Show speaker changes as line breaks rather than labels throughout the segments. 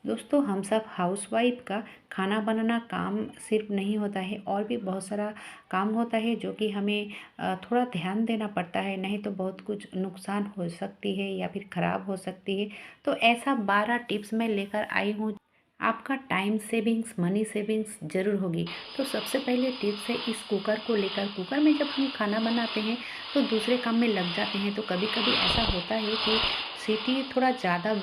दोस्तों हम सब हाउसवाइफ का खाना बनाना काम सिर्फ नहीं होता है, और भी बहुत सारा काम होता है जो कि हमें थोड़ा ध्यान देना पड़ता है, नहीं तो बहुत कुछ नुकसान हो सकती है या फिर ख़राब हो सकती है। तो ऐसा 12 टिप्स मैं लेकर आई हूँ, आपका टाइम सेविंग्स मनी सेविंग्स ज़रूर होगी। तो सबसे पहले टिप्स है इस कुकर को लेकर। कुकर में जब हम खाना बनाते हैं तो दूसरे काम में लग जाते हैं, तो कभी कभी ऐसा होता है कि सीटी थोड़ा ज़्यादा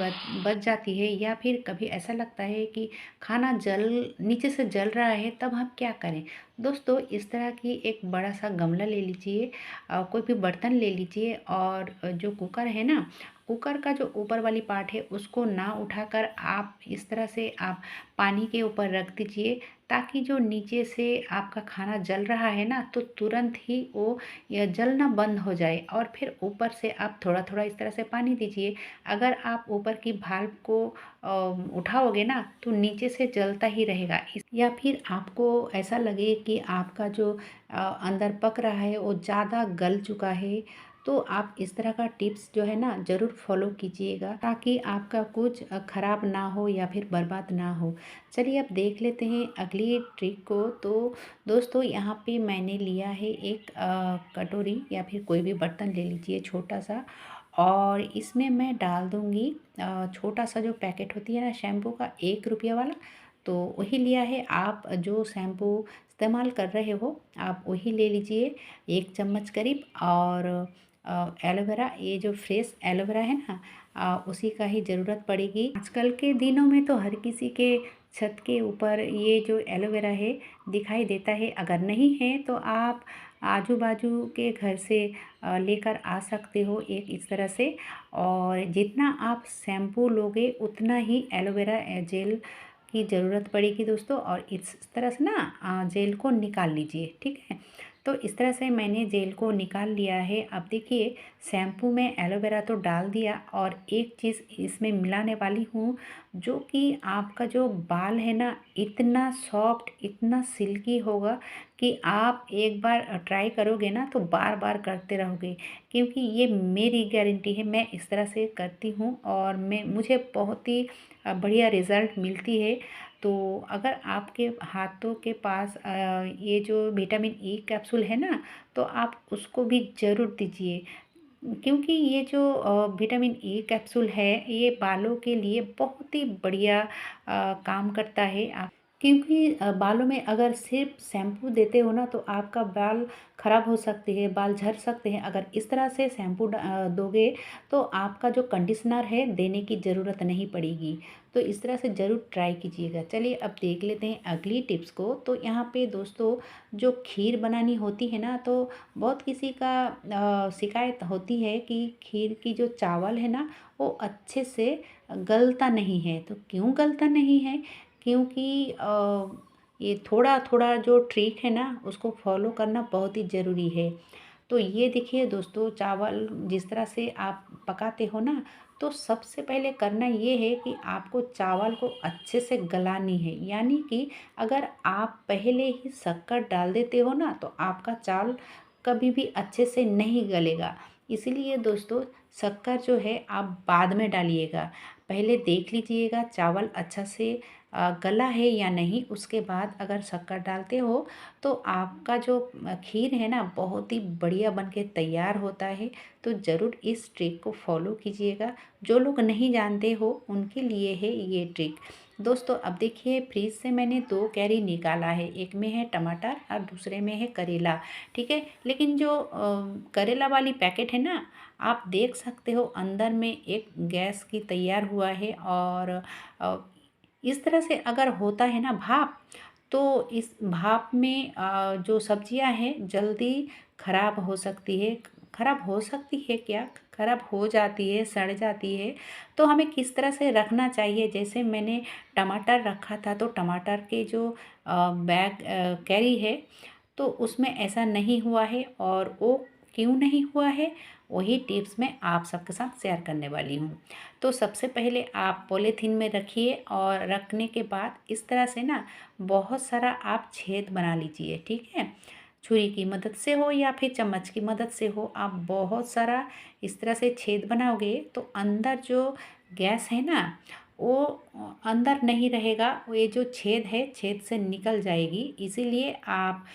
बच जाती है, या फिर कभी ऐसा लगता है कि खाना जल नीचे से जल रहा है, तब हम क्या करें। दोस्तों इस तरह की एक बड़ा सा गमला ले लीजिए, कोई भी बर्तन ले लीजिए, और जो कुकर है ना, कुकर का जो ऊपर वाली पार्ट है उसको ना उठाकर आप इस तरह से आप पानी के ऊपर रख दीजिए, ताकि जो नीचे से आपका खाना जल रहा है ना, तो तुरंत ही वो यह जलना बंद हो जाए, और फिर ऊपर से आप थोड़ा थोड़ा इस तरह से पानी दीजिए। अगर आप ऊपर की भाल्व को उठाओगे ना, तो नीचे से जलता ही रहेगा। या फिर आपको ऐसा लगे कि आपका जो अंदर पक रहा है वो ज़्यादा गल चुका है, तो आप इस तरह का टिप्स जो है ना ज़रूर फॉलो कीजिएगा, ताकि आपका कुछ ख़राब ना हो या फिर बर्बाद ना हो। चलिए अब देख लेते हैं अगली ट्रिक को। तो दोस्तों यहाँ पे मैंने लिया है एक कटोरी या फिर कोई भी बर्तन ले लीजिए छोटा सा, और इसमें मैं डाल दूँगी छोटा सा जो पैकेट होती है ना शैम्पू का, 1 रुपया वाला। तो वही लिया है। आप जो शैम्पू इस्तेमाल कर रहे हो आप वही ले लीजिए, 1 चम्मच करीब। और एलोवेरा, ये जो फ्रेश एलोवेरा है ना, उसी का ही ज़रूरत पड़ेगी। आजकल के दिनों में तो हर किसी के छत के ऊपर ये जो एलोवेरा है दिखाई देता है। अगर नहीं है तो आप आजू बाजू के घर से लेकर आ सकते हो एक इस तरह से। और जितना आप शैम्पू लोगे उतना ही एलोवेरा जेल की ज़रूरत पड़ेगी दोस्तों। और इस तरह से ना जेल को निकाल लीजिए, ठीक है। तो इस तरह से मैंने जेल को निकाल लिया है। अब देखिए, शैम्पू में एलोवेरा तो डाल दिया, और एक चीज़ इसमें मिलाने वाली हूँ, जो कि आपका जो बाल है ना इतना सॉफ्ट, इतना सिल्की होगा कि आप एक बार ट्राई करोगे ना तो बार बार करते रहोगे। क्योंकि ये मेरी गारंटी है, मैं इस तरह से करती हूँ और मुझे बहुत ही बढ़िया रिज़ल्ट मिलती है। तो अगर आपके हाथों के पास ये जो विटामिन ई कैप्सूल है ना, तो आप उसको भी ज़रूर दीजिए। क्योंकि ये जो विटामिन ई कैप्सूल है ये बालों के लिए बहुत ही बढ़िया काम करता है। आप क्योंकि बालों में अगर सिर्फ शैम्पू देते हो ना, तो आपका बाल ख़राब हो सकते हैं, बाल झड़ सकते हैं। अगर इस तरह से शैम्पू दोगे तो आपका जो कंडीशनर है देने की ज़रूरत नहीं पड़ेगी। तो इस तरह से ज़रूर ट्राई कीजिएगा। चलिए अब देख लेते हैं अगली टिप्स को। तो यहाँ पे दोस्तों, जो खीर बनानी होती है ना, तो बहुत किसी का शिकायत होती है कि खीर की जो चावल है ना वो अच्छे से गलता नहीं है। तो क्यों गलता नहीं है? क्योंकि ये थोड़ा थोड़ा जो ट्रिक है ना उसको फॉलो करना बहुत ही ज़रूरी है। तो ये देखिए दोस्तों, चावल जिस तरह से आप पकाते हो ना, तो सबसे पहले करना ये है कि आपको चावल को अच्छे से गलानी है। यानी कि अगर आप पहले ही शक्कर डाल देते हो ना, तो आपका चावल कभी भी अच्छे से नहीं गलेगा। इसलिए दोस्तों, शक्कर जो है आप बाद में डालिएगा। पहले देख लीजिएगा चावल अच्छा से गला है या नहीं, उसके बाद अगर शक्कर डालते हो तो आपका जो खीर है ना बहुत ही बढ़िया बन के तैयार होता है। तो ज़रूर इस ट्रिक को फॉलो कीजिएगा। जो लोग नहीं जानते हो उनके लिए है ये ट्रिक। दोस्तों अब देखिए, फ्रिज से मैंने 2 कैरी निकाला है, एक में है टमाटर और दूसरे में है करेला, ठीक है। लेकिन जो करेला वाली पैकेट है ना, आप देख सकते हो अंदर में एक गैस की तैयार हुआ है। और अ, इस तरह से अगर होता है ना भाप, तो इस भाप में जो सब्जियां हैं जल्दी खराब हो सकती है। खराब हो सकती है क्या, खराब हो जाती है, सड़ जाती है। तो हमें किस तरह से रखना चाहिए, जैसे मैंने टमाटर रखा था, तो टमाटर के जो बैग कैरी है तो उसमें ऐसा नहीं हुआ है। और वो क्यों नहीं हुआ है, वही टिप्स मैं आप सबके साथ शेयर करने वाली हूँ। तो सबसे पहले आप पॉलीथीन में रखिए, और रखने के बाद इस तरह से ना बहुत सारा आप छेद बना लीजिए, ठीक है। छुरी की मदद से हो या फिर चम्मच की मदद से हो, आप बहुत सारा इस तरह से छेद बनाओगे तो अंदर जो गैस है ना वो अंदर नहीं रहेगा, वो ये जो छेद है छेद से निकल जाएगी। इसीलिए आप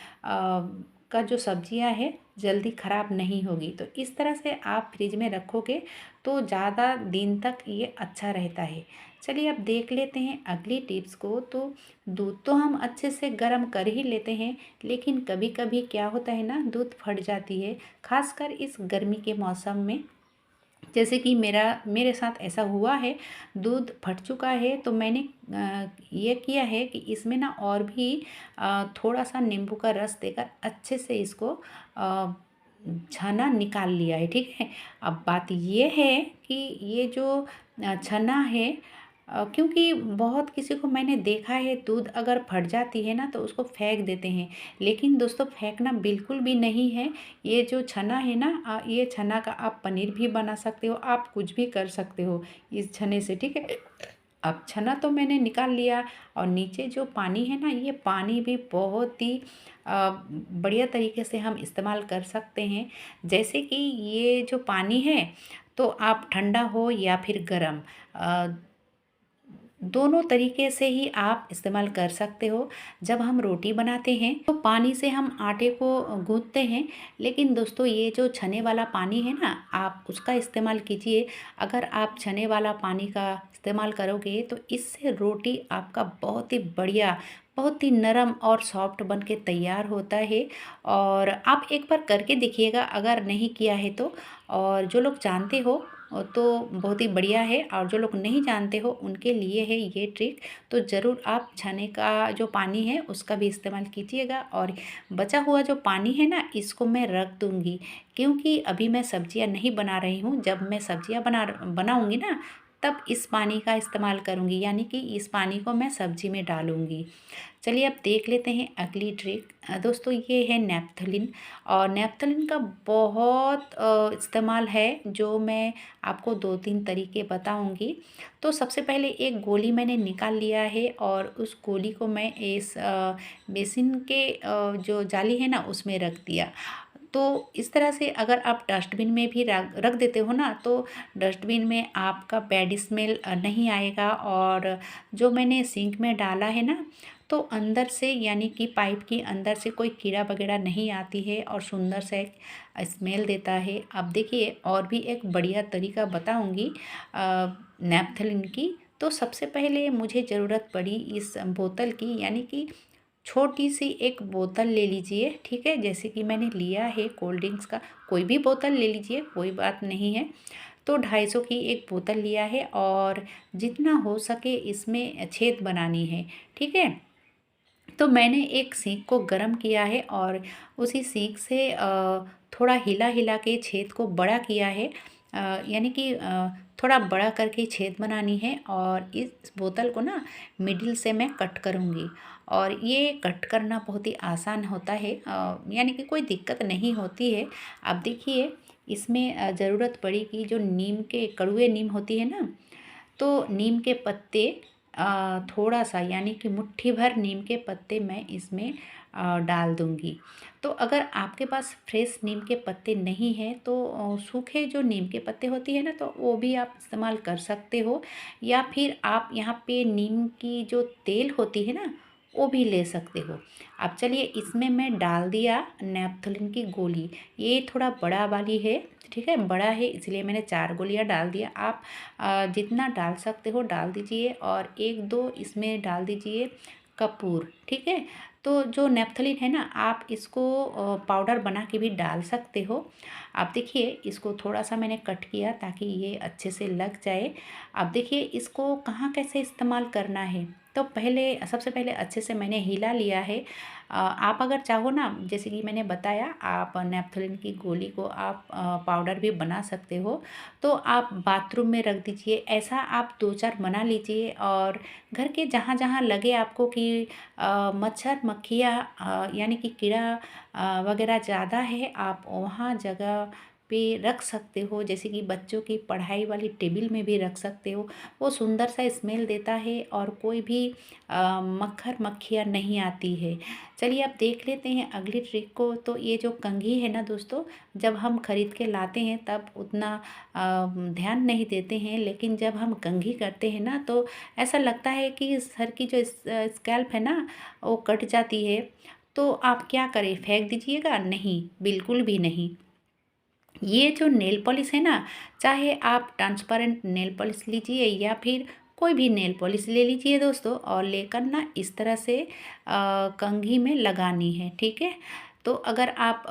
का जो सब्जियां है जल्दी ख़राब नहीं होगी। तो इस तरह से आप फ्रिज में रखोगे तो ज़्यादा दिन तक ये अच्छा रहता है। चलिए अब देख लेते हैं अगली टिप्स को। तो दूध तो हम अच्छे से गर्म कर ही लेते हैं, लेकिन कभी कभी क्या होता है ना, दूध फट जाती है, खासकर इस गर्मी के मौसम में। जैसे कि मेरे साथ ऐसा हुआ है, दूध फट चुका है तो मैंने ये किया है कि इसमें ना और भी थोड़ा सा नींबू का रस देकर अच्छे से इसको छाना निकाल लिया है। ठीक है, अब बात ये है कि ये जो छना है, क्योंकि बहुत किसी को मैंने देखा है दूध अगर फट जाती है ना तो उसको फेंक देते हैं, लेकिन दोस्तों फेंकना बिल्कुल भी नहीं है। ये जो छना है ना, ये छना का आप पनीर भी बना सकते हो, आप कुछ भी कर सकते हो इस छने से। ठीक है, अब छना तो मैंने निकाल लिया, और नीचे जो पानी है ना, ये पानी भी बहुत ही बढ़िया तरीके से हम इस्तेमाल कर सकते हैं। जैसे कि ये जो पानी है, तो आप ठंडा हो या फिर गर्म, दोनों तरीके से ही आप इस्तेमाल कर सकते हो। जब हम रोटी बनाते हैं तो पानी से हम आटे को गूंथते हैं, लेकिन दोस्तों ये जो छने वाला पानी है ना, आप उसका इस्तेमाल कीजिए। अगर आप छने वाला पानी का इस्तेमाल करोगे तो इससे रोटी आपका बहुत ही बढ़िया, बहुत ही नरम और सॉफ्ट बन के तैयार होता है। और आप एक बार करके देखिएगा अगर नहीं किया है तो। और जो लोग जानते हो तो बहुत ही बढ़िया है, और जो लोग नहीं जानते हो उनके लिए है ये ट्रिक। तो ज़रूर आप छाने का जो पानी है उसका भी इस्तेमाल कीजिएगा। और बचा हुआ जो पानी है ना, इसको मैं रख दूँगी, क्योंकि अभी मैं सब्जियां नहीं बना रही हूँ। जब मैं सब्जियां बनाऊँगी ना, तब इस पानी का इस्तेमाल करूँगी, यानी कि इस पानी को मैं सब्जी में डालूँगी। चलिए अब देख लेते हैं अगली ट्रिक। दोस्तों ये है नेपथलीन, और नेपथलीन का बहुत इस्तेमाल है, जो मैं आपको 2-3 तरीके बताऊंगी। तो सबसे पहले एक गोली मैंने निकाल लिया है, और उस गोली को मैं इस बेसिन के जो जाली है ना उसमें रख दिया। तो इस तरह से अगर आप डस्टबिन में भी रख रख देते हो ना, तो डस्टबिन में आपका बैड स्मेल नहीं आएगा। और जो मैंने सिंक में डाला है ना, तो अंदर से यानी कि पाइप के अंदर से कोई कीड़ा वगैरह नहीं आती है, और सुंदर से एक स्मेल देता है। अब देखिए और भी एक बढ़िया तरीका बताऊंगी नैपथलीन की। तो सबसे पहले मुझे ज़रूरत पड़ी इस बोतल की, यानी कि छोटी सी एक बोतल ले लीजिए। ठीक है, जैसे कि मैंने लिया है कोल्ड ड्रिंक्स का, कोई भी बोतल ले लीजिए, कोई बात नहीं है। तो 250 की एक बोतल लिया है, और जितना हो सके इसमें छेद बनानी है। ठीक है, तो मैंने एक सीख को गरम किया है, और उसी सीख से थोड़ा हिला हिला के छेद को बड़ा किया है। यानी कि थोड़ा बड़ा करके छेद बनानी है, और इस बोतल को ना मिडिल से मैं कट करूँगी। और ये कट करना बहुत ही आसान होता है, यानी कि कोई दिक्कत नहीं होती है। अब देखिए इसमें ज़रूरत पड़ेगी जो नीम के कड़वे नीम होती है ना, तो नीम के पत्ते थोड़ा सा, यानी कि मुट्ठी भर नीम के पत्ते मैं इसमें डाल दूंगी। तो अगर आपके पास फ्रेश नीम के पत्ते नहीं हैं तो सूखे जो नीम के पत्ते होती है ना, तो वो भी आप इस्तेमाल कर सकते हो। या फिर आप यहाँ पे नीम की जो तेल होती है ना, वो भी ले सकते हो। अब चलिए इसमें मैं डाल दिया नेपथलीन की गोली। ये थोड़ा बड़ा वाली है, ठीक है, बड़ा है इसलिए मैंने 4 गोलियां डाल दिया। आप जितना डाल सकते हो डाल दीजिए, और 1-2 इसमें डाल दीजिए कपूर। ठीक है, तो जो नेपथलीन है ना, आप इसको पाउडर बना के भी डाल सकते हो। आप देखिए इसको थोड़ा सा मैंने कट किया ताकि ये अच्छे से लग जाए। अब देखिए इसको कहाँ कैसे इस्तेमाल करना है। तो सबसे पहले अच्छे से मैंने हिला लिया है। आप अगर चाहो ना, जैसे कि मैंने बताया, आप नेपथलीन की गोली को आप पाउडर भी बना सकते हो। तो आप बाथरूम में रख दीजिए, ऐसा आप 2-4 बना लीजिए। और घर के जहाँ जहाँ लगे आपको कि मच्छर मक्खियाँ यानी कि कीड़ा वगैरह ज़्यादा है, आप वहाँ जगह पे रख सकते हो, जैसे कि बच्चों की पढ़ाई वाली टेबल में भी रख सकते हो। वो सुंदर सा स्मेल देता है और कोई भी मक्खर मक्खियाँ नहीं आती है। चलिए अब देख लेते हैं अगली ट्रिक को। तो ये जो कंघी है ना दोस्तों, जब हम खरीद के लाते हैं तब उतना ध्यान नहीं देते हैं, लेकिन जब हम कंघी करते हैं ना तो ऐसा लगता है कि सर की जो स्कैल्प है ना वो कट जाती है। तो आप क्या करें, फेंक दीजिएगा? नहीं, बिल्कुल भी नहीं। ये जो नेल पॉलिश है ना, चाहे आप ट्रांसपेरेंट नेल पॉलिश लीजिए या फिर कोई भी नेल पॉलिश ले लीजिए दोस्तों, और लेकर ना इस तरह से कंघी में लगानी है, ठीक है। तो अगर आप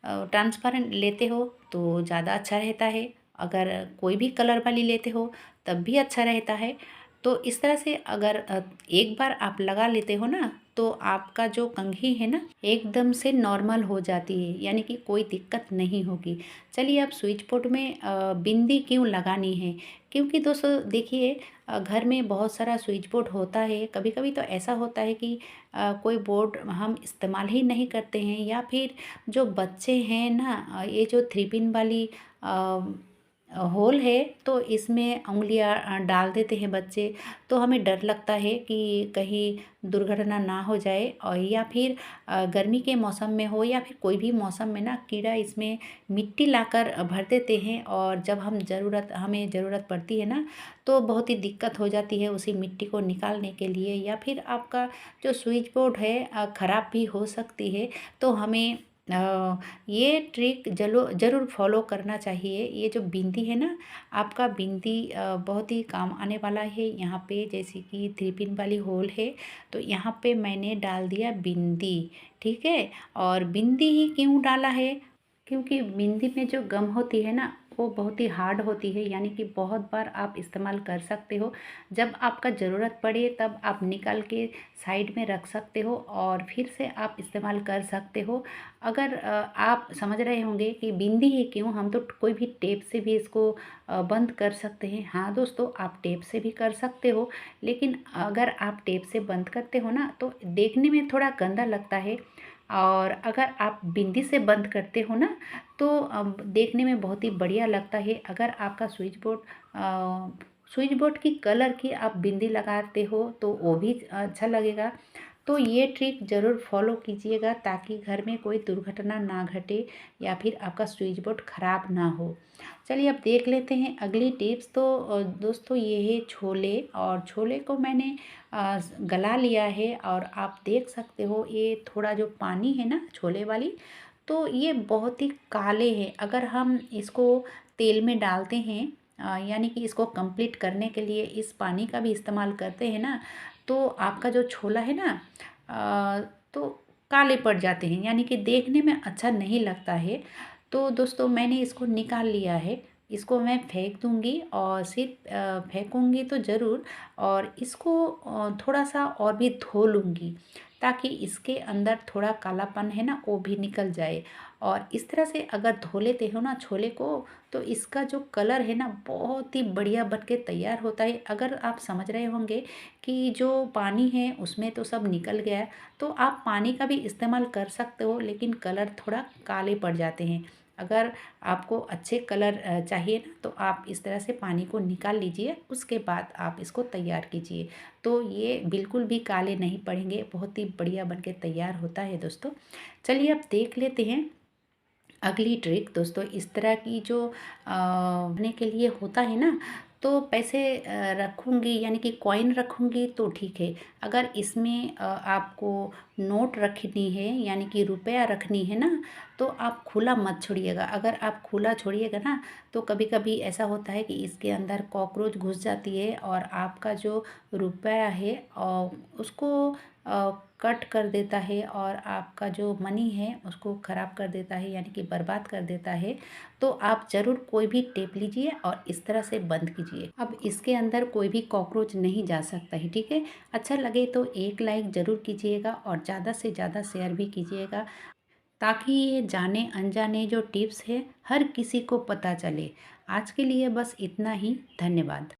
ट्रांसपेरेंट लेते हो तो ज़्यादा अच्छा रहता है, अगर कोई भी कलर वाली लेते हो तब भी अच्छा रहता है। तो इस तरह से अगर एक बार आप लगा लेते हो ना तो आपका जो कंघी है ना एकदम से नॉर्मल हो जाती है, यानी कि कोई दिक्कत नहीं होगी। चलिए अब स्विच बोर्ड में बिंदी क्यों लगानी है, क्योंकि दोस्तों देखिए घर में बहुत सारा स्विच बोर्ड होता है। कभी कभी तो ऐसा होता है कि कोई बोर्ड हम इस्तेमाल ही नहीं करते हैं, या फिर जो बच्चे हैं ना ये जो 3 पिन वाली होल है तो इसमें उंगलियां डाल देते हैं बच्चे। तो हमें डर लगता है कि कहीं दुर्घटना ना हो जाए, और या फिर गर्मी के मौसम में हो या फिर कोई भी मौसम में ना कीड़ा इसमें मिट्टी लाकर भर देते हैं, और जब हमें ज़रूरत पड़ती है ना तो बहुत ही दिक्कत हो जाती है उसी मिट्टी को निकालने के लिए, या फिर आपका जो स्विच बोर्ड है ख़राब भी हो सकती है। तो हमें ये ट्रिक ज़रूर फॉलो करना चाहिए। ये जो बिंदी है ना, आपका बिंदी बहुत ही काम आने वाला है। यहाँ पे जैसे कि 3 पिन वाली होल है तो यहाँ पे मैंने डाल दिया बिंदी, ठीक है। और बिंदी ही क्यों डाला है, क्योंकि बिंदी में जो गम होती है ना वो बहुत ही हार्ड होती है, यानी कि बहुत बार आप इस्तेमाल कर सकते हो। जब आपका ज़रूरत पड़े तब आप निकाल के साइड में रख सकते हो और फिर से आप इस्तेमाल कर सकते हो। अगर आप समझ रहे होंगे कि बिंदी ही क्यों, हम तो कोई भी टेप से भी इसको बंद कर सकते हैं। हाँ दोस्तों, आप टेप से भी कर सकते हो, लेकिन अगर आप टेप से बंद करते हो ना तो देखने में थोड़ा गंदा लगता है, और अगर आप बिंदी से बंद करते हो ना तो देखने में बहुत ही बढ़िया लगता है। अगर आपका स्विच बोर्ड की कलर की आप बिंदी लगाते हो तो वो भी अच्छा लगेगा। तो ये ट्रिक ज़रूर फॉलो कीजिएगा ताकि घर में कोई दुर्घटना ना घटे या फिर आपका स्विच बोर्ड ख़राब ना हो। चलिए अब देख लेते हैं अगली टिप्स। तो दोस्तों ये है छोले, और छोले को मैंने गला लिया है, और आप देख सकते हो ये थोड़ा जो पानी है ना छोले वाली, तो ये बहुत ही काले हैं। अगर हम इसको तेल में डालते हैं यानी कि इसको कंप्लीट करने के लिए इस पानी का भी इस्तेमाल करते हैं ना, तो आपका जो छोला है ना तो काले पड़ जाते हैं, यानी कि देखने में अच्छा नहीं लगता है। तो दोस्तों मैंने इसको निकाल लिया है, इसको मैं फेंक दूंगी, और सिर्फ फेंकूंगी तो ज़रूर, और इसको थोड़ा सा और भी धो लूँगी ताकि इसके अंदर थोड़ा कालापन है ना वो भी निकल जाए। और इस तरह से अगर धो लेते हो ना छोले को तो इसका जो कलर है ना बहुत ही बढ़िया बन के तैयार होता है। अगर आप समझ रहे होंगे कि जो पानी है उसमें तो सब निकल गया है, तो आप पानी का भी इस्तेमाल कर सकते हो, लेकिन कलर थोड़ा काले पड़ जाते हैं। अगर आपको अच्छे कलर चाहिए ना तो आप इस तरह से पानी को निकाल लीजिए, उसके बाद आप इसको तैयार कीजिए। तो ये बिल्कुल भी काले नहीं पड़ेंगे, बहुत ही बढ़िया बन के तैयार होता है दोस्तों। चलिए अब देख लेते हैं अगली ट्रिक। दोस्तों इस तरह की जो रखने के लिए होता है ना, तो पैसे रखूँगी यानी कि कॉइन रखूँगी तो ठीक है। अगर इसमें आपको नोट रखनी है यानी कि रुपया रखनी है ना, तो आप खुला मत छोड़िएगा। अगर आप खुला छोड़िएगा ना तो कभी कभी ऐसा होता है कि इसके अंदर कॉकरोच घुस जाती है और आपका जो रुपया है उसको कट कर देता है, और आपका जो मनी है उसको ख़राब कर देता है, यानी कि बर्बाद कर देता है। तो आप ज़रूर कोई भी टेप लीजिए और इस तरह से बंद कीजिए। अब इसके अंदर कोई भी कॉकरोच नहीं जा सकता है, ठीक है। अच्छा लगे तो एक लाइक ज़रूर कीजिएगा और ज़्यादा से ज़्यादा शेयर भी कीजिएगा, ताकि ये जाने अनजाने जो टिप्स है हर किसी को पता चले। आज के लिए बस इतना ही। धन्यवाद।